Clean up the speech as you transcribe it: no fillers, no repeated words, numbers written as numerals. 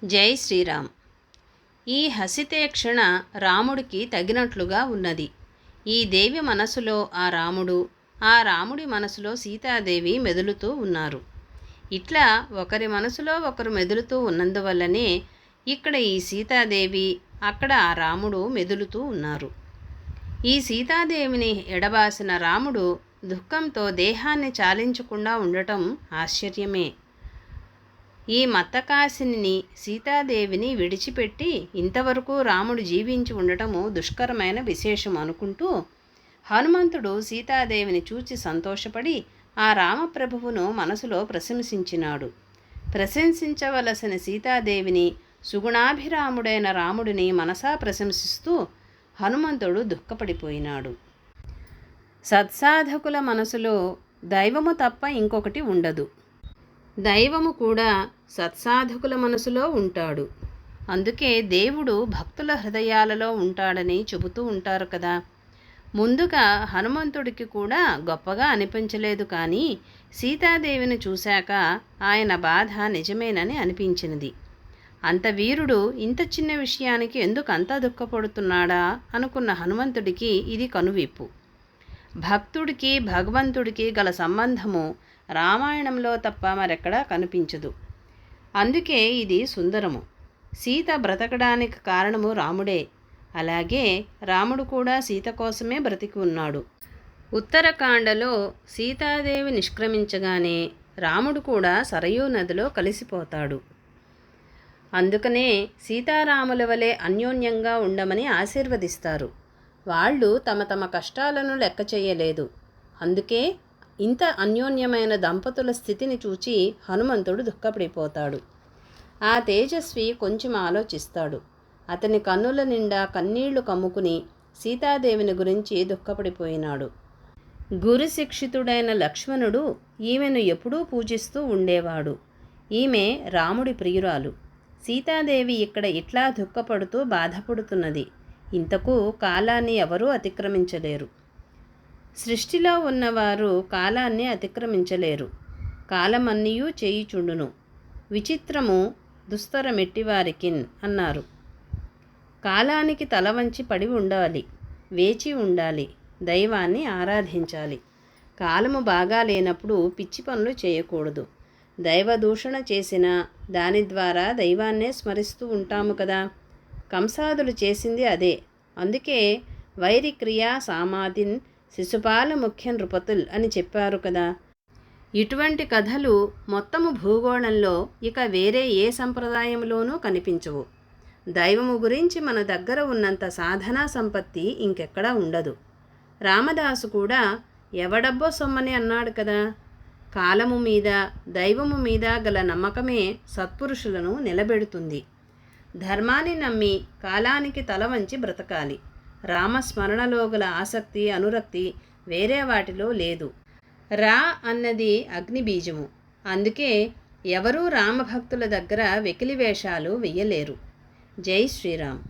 జై శ్రీరామ్. ఈ హసితేక్షణ రాముడికి తగినట్లుగా ఉన్నది. ఈ దేవి మనసులో ఆ రాముడి మనసులో సీతాదేవి మెదులుతూ ఉన్నారు. ఇట్లా ఒకరి మనసులో ఒకరు మెదులుతూ ఉన్నందువల్లనే ఇక్కడ ఈ సీతాదేవి, అక్కడ ఆ రాముడు మెదులుతూ ఉన్నారు. ఈ సీతాదేవిని ఎడబాసిన రాముడు దుఃఖంతో దేహాన్ని చాలించకుండా ఉండటం ఆశ్చర్యమే. ఈ మత్తకాసిని సీతాదేవిని విడిచిపెట్టి ఇంతవరకు రాముడు జీవించి ఉండటము దుష్కరమైన విశేషం అనుకుంటూ హనుమంతుడు సీతాదేవిని చూచి సంతోషపడి ఆ రామప్రభువును మనసులో ప్రశంసించినాడు. ప్రశంసించవలసిన సీతాదేవిని, సుగుణాభిరాముడైన రాముడిని మనసా ప్రశంసిస్తూ హనుమంతుడు దుఃఖపడిపోయినాడు. సత్సాధకుల మనసులో దైవము తప్ప ఇంకొకటి ఉండదు. దైవము కూడా సత్సాధకుల మనసులో ఉంటాడు. అందుకే దేవుడు భక్తుల హృదయాలలో ఉంటాడని చెబుతూ ఉంటారు కదా. ముందుగా హనుమంతుడికి కూడా గొప్పగా అనిపించలేదు, కానీ సీతాదేవిని చూశాక ఆయన బాధ నిజమేనని అనిపించినది. అంత వీరుడు ఇంత చిన్న విషయానికి ఎందుకు అంత దుఃఖపడుతున్నాడా అనుకున్న హనుమంతుడికి ఇది కనువిప్పు. భక్తుడికి భగవంతుడికి గల సంబంధము రామాయణంలో తప్ప మరెక్కడా కనిపించదు. అందుకే ఇది సుందరము. సీత బ్రతకడానికి కారణము రాముడే. అలాగే రాముడు కూడా సీత కోసమే బ్రతికి ఉన్నాడు. ఉత్తరకాండలో సీతాదేవి నిష్క్రమించగానే రాముడు కూడా సరయూ నదిలో కలిసిపోతాడు. అందుకనే సీతారాముల వలె అన్యోన్యంగా ఉండమని ఆశీర్వదిస్తారు. వాళ్ళు తమ తమ కష్టాలను లెక్క చేయలేదు. అందుకే ఇంత అన్యోన్యమైన దంపతుల స్థితిని చూచి హనుమంతుడు దుఃఖపడిపోతాడు. ఆ తేజస్వి కొంచెం ఆలోచిస్తాడు. అతని కన్నుల నిండా కన్నీళ్లు కమ్ముకుని సీతాదేవిని గురించి దుఃఖపడిపోయినాడు. గురు శిక్షితుడైన లక్ష్మణుడు ఈమెను ఎప్పుడూ పూజిస్తూ ఉండేవాడు. ఈమె రాముడి ప్రియురాలు. సీతాదేవి ఇక్కడ ఇట్లా దుఃఖపడుతూ బాధపడుతున్నది. ఇంతకు కాలాన్ని ఎవరూ అతిక్రమించలేరు. సృష్టిలో ఉన్నవారు కాలాన్ని అతిక్రమించలేరు. కాలమన్నీయూ చేయుచుండును, విచిత్రము దుస్తరమెట్టివారికిన్ అన్నారు. కాలానికి తల వంచి పడి ఉండాలి, వేచి ఉండాలి, దైవాన్ని ఆరాధించాలి. కాలము బాగా లేనప్పుడు పిచ్చి పనులు చేయకూడదు. దైవదూషణ చేసిన దాని ద్వారా దైవాన్నే స్మరిస్తూ ఉంటాము కదా. కంసాదులు చేసింది అదే. అందుకే వైరి క్రియా సామాధిన్ శిశుపాల ముఖ్య నృపతుల్ అని చెప్పారు కదా. ఇటువంటి కథలు మొత్తము భూగోళంలో ఇక వేరే ఏ సంప్రదాయంలోనూ కనిపించవు. దైవము గురించి మన దగ్గర ఉన్నంత సాధనా సంపత్తి ఇంకెక్కడా ఉండదు. రామదాసు కూడా ఎవడబ్బో సొమ్మని అన్నాడు కదా. కాలము మీద దైవము మీద గల నమ్మకమే సత్పురుషులను నిలబెడుతుంది. ధర్మాన్ని నమ్మి కాలానికి తల వంచి బ్రతకాలి. రామస్మరణలో గల ఆసక్తి, అనురక్తి వేరే వాటిలో లేదు. రా అన్నది అగ్నిబీజము. అందుకే ఎవరూ రామభక్తుల దగ్గర వెకిలి వేషాలు వెయ్యలేరు. జై శ్రీరామ్.